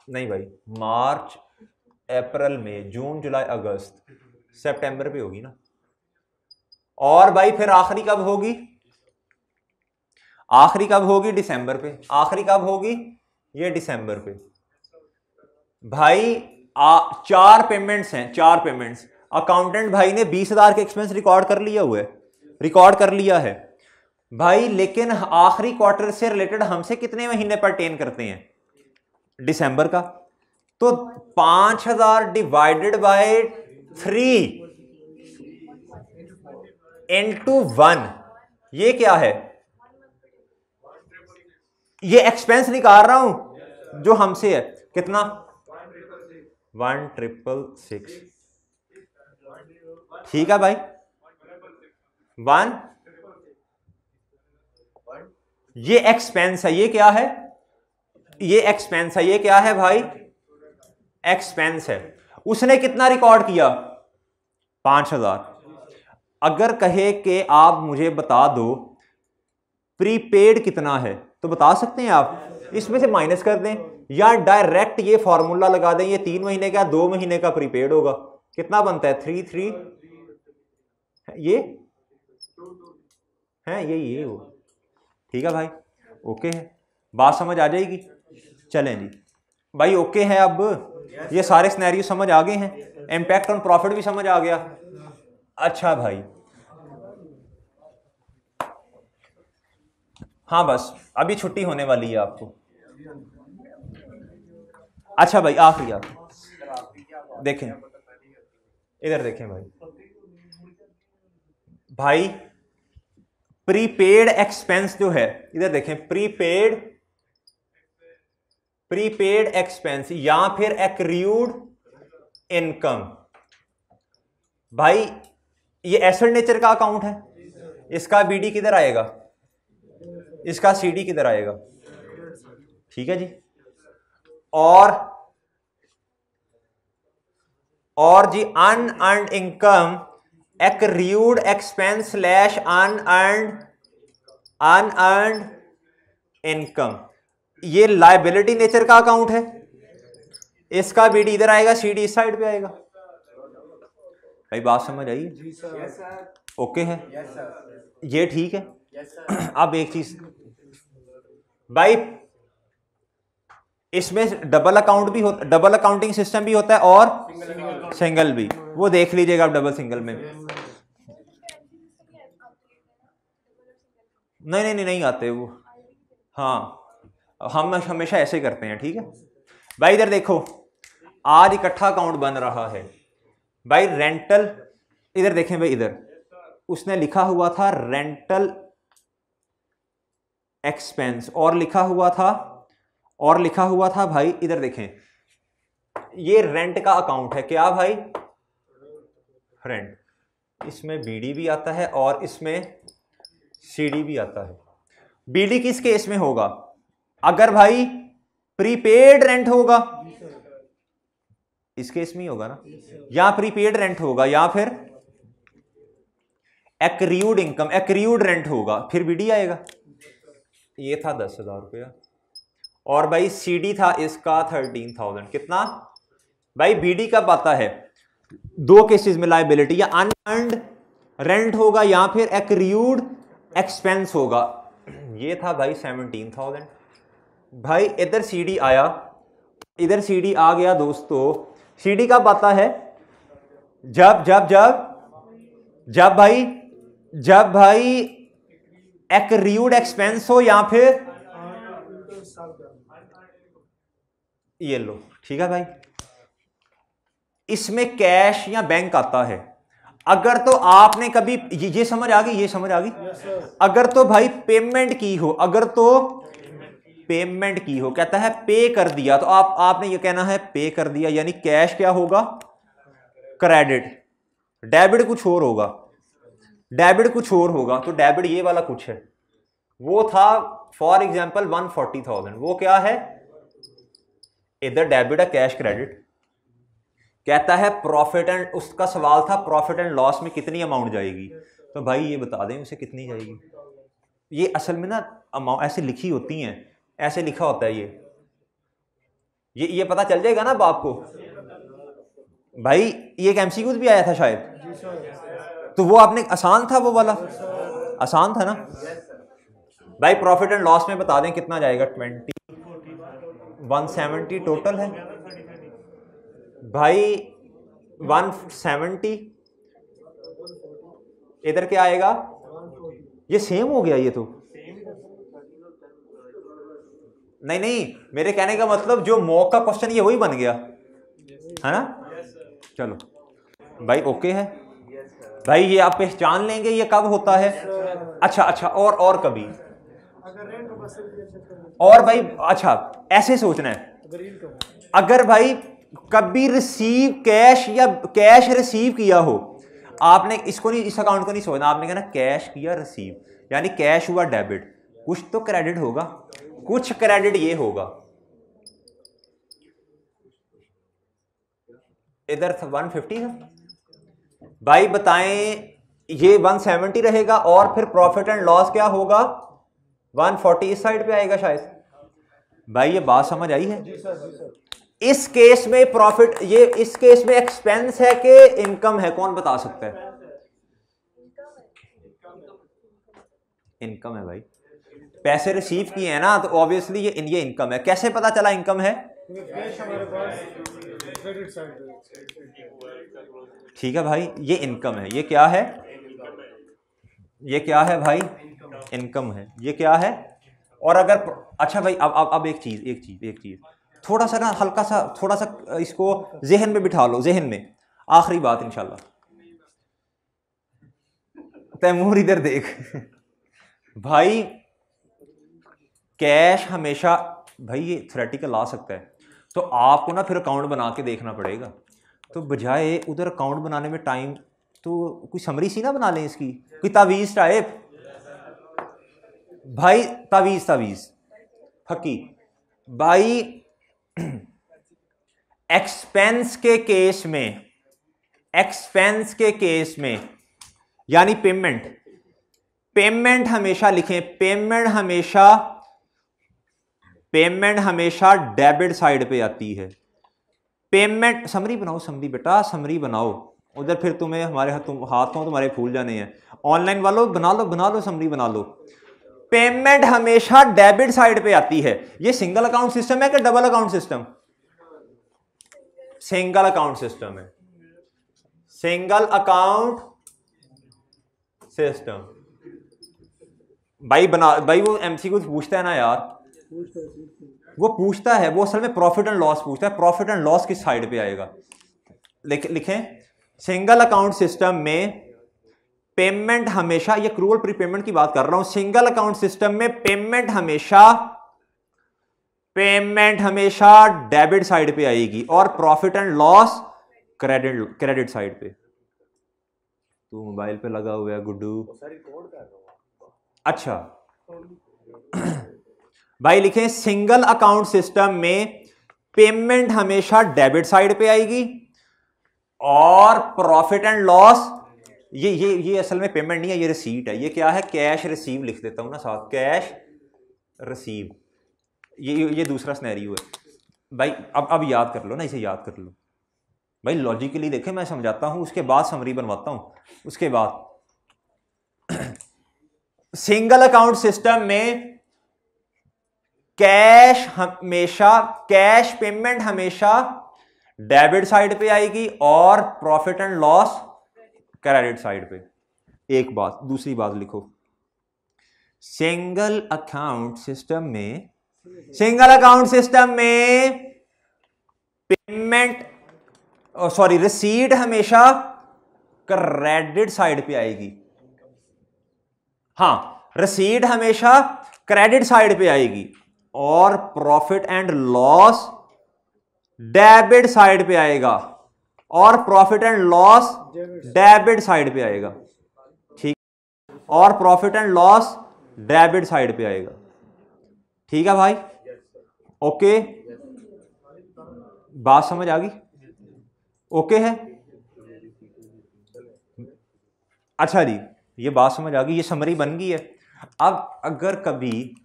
नहीं भाई, मार्च, अप्रैल, मई, जून, जुलाई, अगस्त, सितंबर पे होगी ना। और भाई फिर आखिरी कब होगी? आखिरी कब होगी? दिसंबर पे। आखिरी कब होगी? ये दिसंबर पे। भाई 4 पेमेंट्स हैं, 4 पेमेंट्स। अकाउंटेंट भाई ने 20,000 के एक्सपेंस रिकॉर्ड कर लिया है भाई, लेकिन आखिरी क्वार्टर से रिलेटेड हमसे कितने महीने परटेन करते हैं? दिसंबर का। तो 5,000 डिवाइडेड बाय 3 into 1, ये क्या है? ये एक्सपेंस निकाल रहा हूं जो हमसे है, कितना? 1,666। ठीक है भाई, 1, ये एक्सपेंस है, ये क्या है? ये एक्सपेंस है, ये क्या है भाई? एक्सपेंस है। उसने कितना रिकॉर्ड किया? 5,000। अगर कहे कि आप मुझे बता दो प्रीपेड कितना है, तो बता सकते हैं आप? इसमें से माइनस कर दें, या डायरेक्ट ये फॉर्मूला लगा दें, ये 3 महीने का, 2 महीने का प्रीपेड होगा, कितना बनता है? 3 ये है, ये हो। ठीक है भाई, ओके है, बात समझ आ जाएगी? चलें जी भाई, ओके है। अब ये सारे सिनेरियो समझ आ गए हैं, इम्पैक्ट ऑन प्रॉफिट भी समझ आ गया। अच्छा भाई, हाँ बस अभी छुट्टी होने वाली है आपको। अच्छा भाई, आखिरी देखें इधर देखें भाई प्रीपेड एक्सपेंस जो है, इधर देखें, प्रीपेड एक्सपेंस या फिर एक्रूड इनकम। भाई ये एसेट नेचर का अकाउंट है, इसका बीडी किधर आएगा, इसका सीडी किधर आएगा, ठीक है जी। और जी unearned income accrued expense slash unearned income, ये लायबिलिटी नेचर का अकाउंट है, इसका बीडी इधर आएगा, सीडी इस साइड पे आएगा। भाई बात समझ आई? ओके है, ये ठीक है। अब एक चीज भाई, इसमें डबल अकाउंट भी होता, डबल अकाउंटिंग सिस्टम भी होता है और सिंगल भी, वो देख लीजिएगा आप डबल सिंगल में। नहीं आते वो, हाँ हम हमेशा ऐसे करते हैं, ठीक है भाई। इधर देखो, आज इकट्ठा अकाउंट बन रहा है भाई, रेंटल, इधर देखें भाई, इधर उसने लिखा हुआ था रेंटल एक्सपेंस और लिखा हुआ था भाई, इधर देखें, ये रेंट का अकाउंट है, क्या भाई, रेंट। इसमें बीडी भी आता है और इसमें सीडी भी आता है। बीडी किस केस में होगा, अगर भाई प्रीपेड रेंट होगा, इस केस में ही होगा ना, या प्रीपेड रेंट होगा या फिर एक्रूड इनकम, एक्रूड रेंट होगा, फिर बीडी आएगा। ये था 10,000 रुपया और भाई सीडी था इसका 13,000। कितना भाई, बीडी कब आता है, दो केसेस में लायबिलिटी, या अनअर्न्ड रेंट होगा या फिर एक्रूड एक्सपेंस होगा। ये था भाई 17,000। भाई इधर सीडी आया, इधर सीडी आ गया दोस्तों। सीडी कब आता है, जब भाई एक्रूड एक्सपेंस हो या फिर ये लो, ठीक है भाई। इसमें कैश या बैंक आता है, अगर तो आपने कभी ये समझ आ गई, अगर तो भाई पेमेंट की हो, कहता है पे कर दिया, तो आपने ये कहना है पे कर दिया, यानी कैश क्या होगा, क्रेडिट। डेबिट कुछ और होगा, तो डेबिट ये वाला कुछ है, वो था फॉर एग्जांपल 140,000, वो क्या है, इधर डेबिट है, कैश क्रेडिट। कहता है प्रॉफिट एंड, उसका सवाल था प्रॉफिट एंड लॉस में कितनी अमाउंट जाएगी, तो भाई ये बता दें उसे कितनी जाएगी। ये असल में ना अमाउंट ऐसे लिखी होती हैं, ऐसे लिखा होता है, ये पता चल जाएगा ना अब आपको। भाई ये एक एमसीक्यूज भी आया था शायद, तो वो आपने आसान था, वो वाला आसान था ना भाई। प्रॉफिट एंड लॉस में बता दें कितना जाएगा, 170 टोटल है भाई, 170, इधर क्या आएगा, ये सेम हो गया, ये तो नहीं, मेरे कहने का मतलब जो मॉक का क्वेश्चन ये वही बन गया है ना। चलो भाई ओके है भाई, ये आप पहचान लेंगे ये कब होता है। अच्छा और कभी, और भाई अच्छा ऐसे सोचना है, अगर भाई कभी रिसीव कैश या कैश रिसीव किया हो, आपने इसको नहीं, इस अकाउंट को नहीं सोचना, आपने कहना कैश किया रिसीव, यानी कैश हुआ डेबिट, कुछ तो क्रेडिट होगा, कुछ क्रेडिट ये होगा। इधर 150 है भाई, बताएं ये 170 रहेगा और फिर प्रॉफिट एंड लॉस क्या होगा, 140 इस साइड पे आएगा शायद। भाई ये बात समझ आई है। इस केस में प्रॉफिट, ये इस केस में एक्सपेंस है कि इनकम है, कौन बता सकता है। इनकम है भाई, पैसे रिसीव किए हैं ना, तो ऑब्वियसली ये इनकम है। कैसे पता चला इनकम है, ठीक है भाई, ये इनकम है। ये क्या है, ये क्या है भाई, इनकम है। ये क्या है। और अगर अच्छा भाई अब एक चीज थोड़ा सा ना हल्का सा थोड़ा सा इसको जहन में बिठा लो, जहन में। आखिरी बात इंशाल्लाह। तैमूर इधर देख भाई, कैश हमेशा, भाई ये थ्योरेटिकल आ सकता है, तो आपको ना फिर अकाउंट बना के देखना पड़ेगा। तो बजाय उधर अकाउंट बनाने में टाइम, तो कोई समरी सी ना बना लें इसकी, कोई तावीज़ टाइप। भाई तावीज़ फकी भाई, एक्सपेंस के केस में, एक्सपेंस के केस में यानी पेमेंट, पेमेंट हमेशा लिखें, पेमेंट हमेशा डेबिट साइड पे आती है। पेमेंट, समरी बनाओ, समरी बेटा, समरी बनाओ। उधर फिर तुम्हें हमारे हाथों तुम्हारे फूल जाने हैं। ऑनलाइन वालों बना लो समरी बना लो। पेमेंट हमेशा डेबिट साइड पे आती है। ये सिंगल अकाउंट सिस्टम है कि double account system? Single account system है, सिंगल अकाउंट सिस्टम। भाई वो एमसीक्यू पूछता है ना यार, वो पूछता है, वो असल में प्रॉफिट एंड लॉस पूछता है। प्रॉफिट एंड लॉस किस साइड पे आएगा? लिखें, सिंगल अकाउंट सिस्टम में पेमेंट हमेशा, ये क्रूअल प्रीपेमेंट की बात कर रहा हूं, सिंगल अकाउंट सिस्टम में पेमेंट हमेशा डेबिट साइड पे आएगी और profit and loss credit side पे। तू मोबाइल पे लगा हुआ है गुड्डू? अच्छा भाई लिखें, सिंगल अकाउंट सिस्टम में पेमेंट हमेशा डेबिट साइड पे आएगी और प्रॉफिट एंड लॉस, ये असल में पेमेंट नहीं है, ये रिसीट है। ये क्या है? कैश रिसीव लिख देता हूं ना साथ, कैश रिसीव। ये दूसरा सिनेरियो है भाई। अब याद कर लो ना, इसे याद कर लो भाई, लॉजिकली देखें, मैं समझाता हूं, उसके बाद समरी बनवाता हूं। उसके बाद सिंगल अकाउंट सिस्टम में कैश पेमेंट हमेशा डेबिट साइड पे आएगी और profit and loss credit side पे। एक बात, दूसरी बात लिखो, सिंगल अकाउंट सिस्टम में पेमेंट, रिसीट हमेशा क्रेडिट साइड पे आएगी। हाँ, रिसीट हमेशा क्रेडिट साइड पे आएगी और profit and loss debit side पे आएगा और profit and loss debit side पे आएगा। ठीक, और profit and loss debit side पे आएगा। ठीक है भाई? ओके, बात समझ आ गई? ओके है? अच्छा जी, ये बात समझ आ गई, ये समरी बन गई है। अब अगर कभी,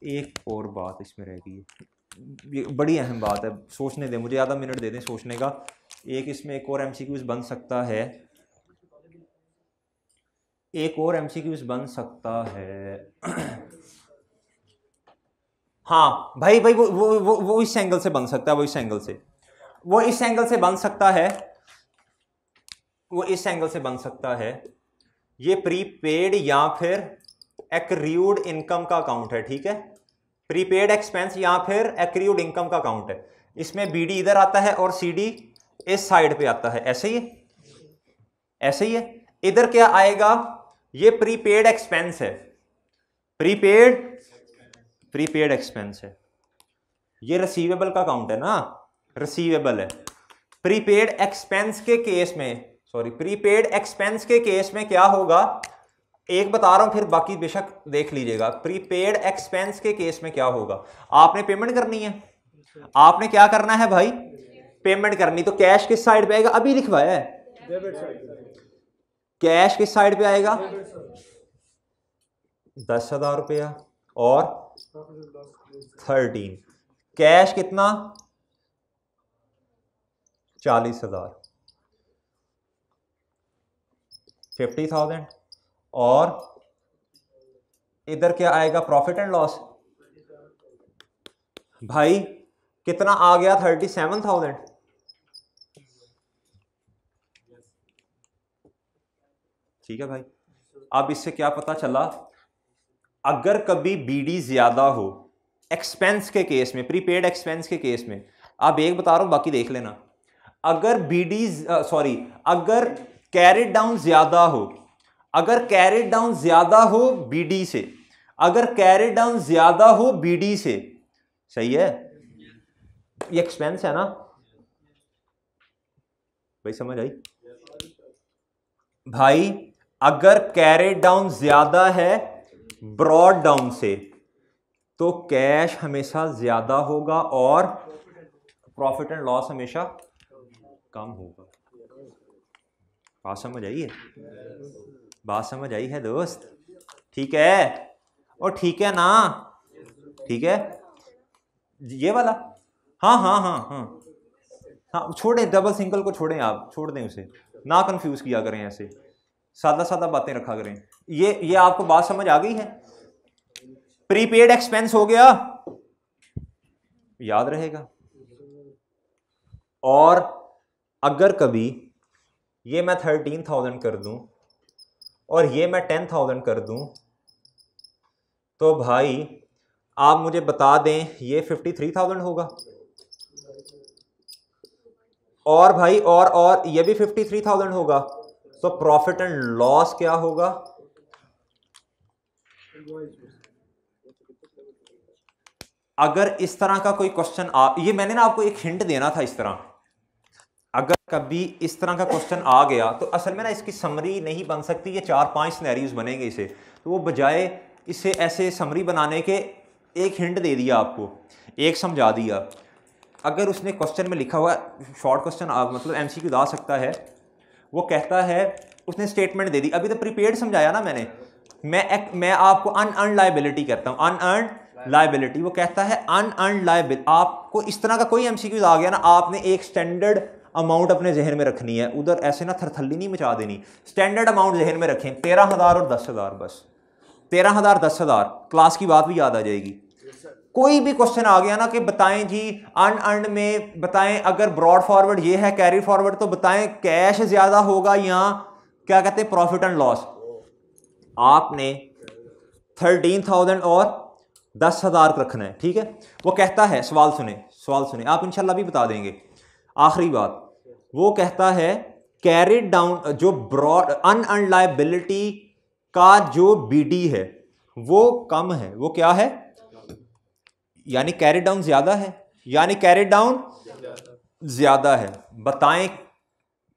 एक और बात इसमें रह गई है, ये बड़ी अहम बात है, सोचने दें मुझे, आधा मिनट दे दें सोचने का। इसमें एक और एमसीक्यूज बन सकता है, हाँ भाई वो इस एंगल से बन सकता है, वो इस एंगल से बन सकता है। ये प्रीपेड या फिर एक्रूड इनकम का अकाउंट है। ठीक है, प्रीपेड एक्सपेंस या फिर एक्रूड इनकम का अकाउंट है। इसमें बीडी इधर आता है और सीडी इस साइड पे आता है। ऐसे ही है। इधर क्या आएगा? ये प्रीपेड एक्सपेंस है, प्रीपेड एक्सपेंस है। ये रिसीवेबल का अकाउंट है ना, रिसीवेबल है। प्रीपेड एक्सपेंस के केस में क्या होगा, एक बता रहा हूं, फिर बाकी बेशक देख लीजिएगा। प्रीपेड एक्सपेंस के केस में क्या होगा, आपने पेमेंट करनी है, आपने क्या करना है भाई? पेमेंट करनी। तो कैश किस साइड पे आएगा? अभी लिखवाया है, कैश किस साइड पे आएगा? 10,000 रुपया और 13। कैश कितना? 40,000, 50,000। और इधर क्या आएगा? Profit and loss. भाई कितना आ गया? 37,000। ठीक है भाई, अब इससे क्या पता चला, अगर कभी बीडी ज्यादा हो, एक्सपेंस के केस में, प्रीपेड एक्सपेंस के केस में, आप एक बता रहा हूं बाकी देख लेना, अगर बीडी अगर कैरिड डाउन ज्यादा हो, अगर कैरिड डाउन ज्यादा हो बीडी से, अगर कैरिड डाउन ज्यादा हो बीडी से, सही है, ये एक्सपेंस है ना भाई, समझ आई भाई? अगर कैरिड डाउन ज्यादा है ब्रॉड डाउन से तो कैश हमेशा ज्यादा होगा और प्रॉफिट एंड लॉस हमेशा कम होगा। बात समझ आई है? बात समझ आई है दोस्त? ठीक है, और ठीक है ना? ठीक है ये वाला, हाँ हाँ हाँ हाँ हाँ, छोड़ें डबल सिंगल को, छोड़ें, आप छोड़ दें उसे, ना कंफ्यूज किया करें, ऐसे सादा सादा बातें रखा करें। ये आपको बात समझ आ गई है? प्रीपेड एक्सपेंस हो गया, याद रहेगा। और अगर कभी ये मैं 13,000 कर दूं और ये मैं 10,000 कर दूं, तो भाई आप मुझे बता दें ये 53,000 होगा, और भाई और ये भी 53,000 होगा, तो प्रॉफिट एंड लॉस क्या होगा? अगर इस तरह का कोई क्वेश्चन ये मैंने ना आपको एक हिंट देना था इस तरह, अगर कभी इस तरह का क्वेश्चन आ गया तो असल में ना इसकी समरी नहीं बन सकती, ये 4-5 सिनेरियोज बनेंगे इसे, तो वो बजाय इसे ऐसे समरी बनाने के एक हिंट दे दिया आपको, एक समझा दिया। अगर उसने क्वेश्चन में लिखा हुआ, शॉर्ट क्वेश्चन मतलब एमसीक्यू आ सकता है, वो कहता है, उसने स्टेटमेंट दे दी, अभी तो प्रीपेड समझाया ना मैंने, मैं आपको अनअर्न्ड लायबिलिटी कहता हूँ, अनअर्न्ड लायबिलिटी। वो कहता है अनअर्न्ड लायबिलिटी, आपको इस तरह का कोई एमसीक्यू आ गया ना, आपने एक स्टैंडर्ड अमाउंट अपने जहन में रखनी है, उधर ऐसे ना थरथल्ली नहीं मचा देनी, स्टैंडर्ड अमाउंट जहन में रखें, 13,000 और 10,000, बस 13,000 10,000, क्लास की बात भी याद आ जाएगी। कोई भी क्वेश्चन आ गया ना कि बताएं जी अनअर्न्ड में, बताएं अगर ब्रॉड फॉरवर्ड ये है, कैरी फॉरवर्ड, तो बताएं कैश ज्यादा होगा या क्या कहते हैं प्रॉफिट एंड लॉस, आपने 13,000 और 10,000 रखना है, ठीक है। वो कहता है, सवाल सुने, आप इंशाल्लाह भी बता देंगे। आखिरी बात, वो कहता है कैरिड डाउन, जो ब्रॉड अनअर्न्ड लायबिलिटी का जो बीडी है वो कम है, वो क्या है, यानी कैरिड डाउन ज्यादा है, यानी कैरिड डाउन ज्यादा है, बताएं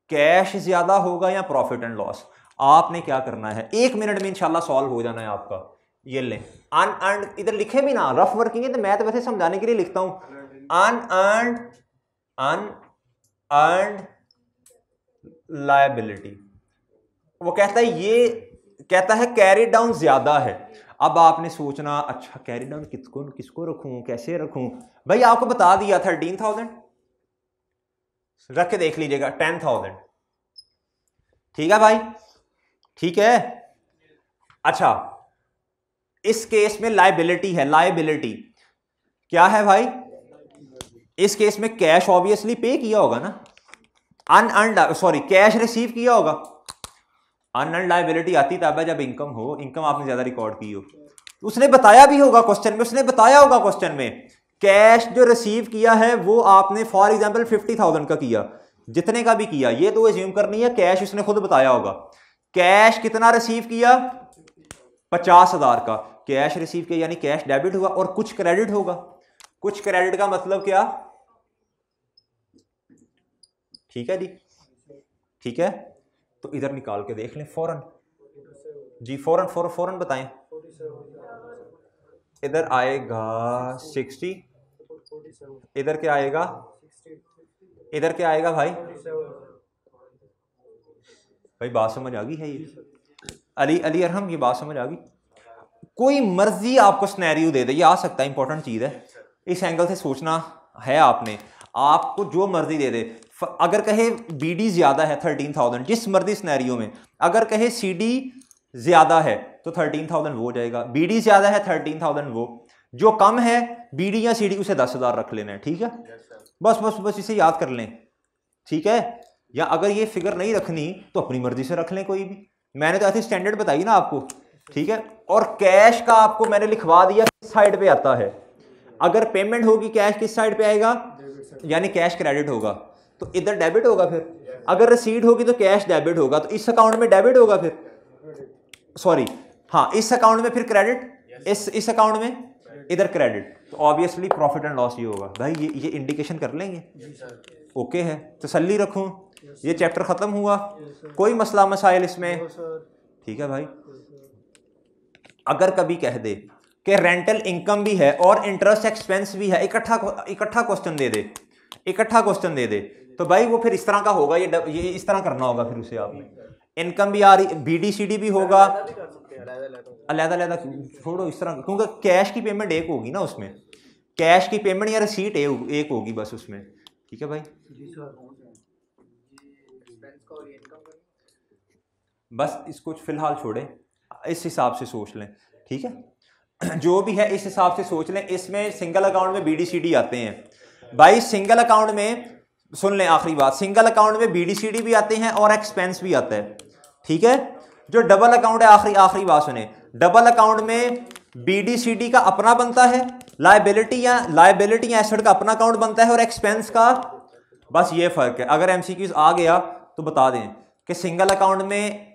कैश ज्यादा होगा या प्रॉफिट एंड लॉस। आपने क्या करना है, 1 मिनट में इंशाल्लाह सॉल्व हो जाना है आपका। ये लें, अनअर्न्ड इधर लिखे भी ना, रफ वर्किंग है तो मैं तो वैसे समझाने के लिए लिखता हूं, अनअर्न्ड लायबिलिटी। वो कहता है, ये कहता है कैरी डाउन ज्यादा है। अब आपने सोचना, अच्छा कैरी डाउन किसको रखूं, कैसे रखूं, भाई आपको बता दिया 13,000, रख के देख लीजिएगा 10,000, ठीक है भाई, ठीक है। अच्छा इस केस में लायबिलिटी है, लायबिलिटी क्या है भाई, इस केस में कैश ऑब्वियसली पे किया होगा ना, कैश रिसीव किया होगा। अनअर्न्ड लायबिलिटी आती तब है जब इनकम हो, इनकम आपने ज्यादा रिकॉर्ड की हो। उसने बताया भी होगा क्वेश्चन में, उसने बताया होगा क्वेश्चन में कैश जो रिसीव किया है वो आपने फॉर एग्जांपल 50,000 का किया, जितने का भी किया, ये तो एज्यूम करनी है कैश उसने खुद बताया होगा। कैश कितना रिसीव किया, 50,000 का कैश रिसीव किया, यानी कैश डेबिट हुआ और कुछ क्रेडिट होगा। कुछ क्रेडिट का मतलब क्या, ठीक है जी, ठीक है। तो इधर निकाल के देख लें फौरन जी, फौरन बताएं। इधर आएगा 60, इधर क्या आएगा, इधर क्या आएगा भाई, बात समझ आ गई है ये अली अरहम, ये बात समझ आ गई। कोई मर्जी आपको स्नैरियो दे दे, ये आ सकता है, इंपॉर्टेंट चीज है, इस एंगल से सोचना है आपने, आपको जो मर्जी दे दे। अगर कहे बीडी ज्यादा है 13,000 जिस मर्जी स्नैरियो में, अगर कहे सीडी ज्यादा है तो 13,000 वो हो जाएगा, बीडी ज्यादा है 13,000 वो, जो कम है बीडी या सीडी उसे 10,000 रख लेना है, ठीक है। बस इसे याद कर लें, ठीक है। या अगर ये फिगर नहीं रखनी तो अपनी मर्जी से रख लें कोई भी, मैंने तो ऐसी स्टैंडर्ड बताई ना आपको, ठीक है। और कैश का आपको मैंने लिखवा दिया किस साइड पे आता है, अगर पेमेंट होगी कैश किस साइड पे आएगा, यानी कैश क्रेडिट होगा तो इधर डेबिट होगा। फिर अगर रिसीट होगी तो कैश डेबिट होगा, तो इस अकाउंट में डेबिट होगा, फिर सॉरी हाँ इस अकाउंट में फिर क्रेडिट, इस अकाउंट में इधर क्रेडिट, तो ऑब्वियसली प्रॉफिट एंड लॉस ये होगा। भाई ये इंडिकेशन कर लेंगे, ओके है, तसल्ली रखूं, ये चैप्टर खत्म हुआ, कोई मसला मसाइल इसमें, ठीक है भाई। अगर कभी कह दे कि रेंटल इनकम भी है और इंटरेस्ट एक्सपेंस भी है, इकट्ठा क्वेश्चन दे दे, इकट्ठा क्वेश्चन दे दे, तो भाई वो फिर इस तरह का होगा, ये इस तरह करना होगा फिर उसे आपने। इनकम भी आ रही, बीडीसीडी भी होगा, अलग-अलग छोड़ो इस तरह, क्योंकि कैश की पेमेंट एक होगी ना उसमें, कैश की पेमेंट या रिसीट एक होगी बस उसमें, ठीक है भाई। बस इसको फिलहाल छोड़े, इस हिसाब से सोच लें, ठीक है, जो भी है इस हिसाब से सोच लें। इसमें सिंगल अकाउंट में बीडीसीडी आते हैं भाई, सिंगल अकाउंट में सुन लें आखिरी बात, सिंगल अकाउंट में बीडीसीडी भी आते हैं और एक्सपेंस भी आता है, ठीक है। जो डबल अकाउंट है, आखिरी बात सुने, डबल अकाउंट में बीडीसीडी का अपना बनता है, लायबिलिटी या एसेट का अपना अकाउंट बनता है, और एक्सपेंस का, बस ये फर्क है। अगर एमसीक्यूज आ गया तो बता दें कि सिंगल अकाउंट में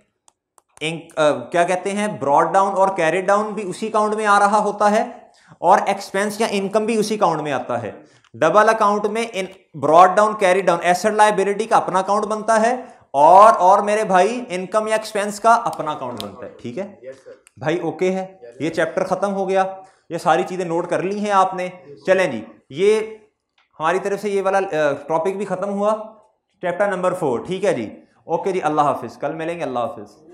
क्या कहते हैं, ब्रॉड डाउन और कैरी डाउन भी उसी अकाउंट में आ रहा होता है, और एक्सपेंस या इनकम भी उसी अकाउंट में आता है। डबल अकाउंट में brought down carry down asset liability का अपना अकाउंट बनता है, और मेरे भाई इनकम या एक्सपेंस का अपना अकाउंट बनता है, ठीक है भाई, ओके है। ये चैप्टर खत्म हो गया, ये सारी चीजें नोट कर ली हैं आपने। चलें जी, ये हमारी तरफ से ये वाला टॉपिक भी खत्म हुआ, चैप्टर नंबर 4, ठीक है जी, ओके जी, अल्लाह हाफिज, कल मिलेंगे, अल्लाह हाफिज।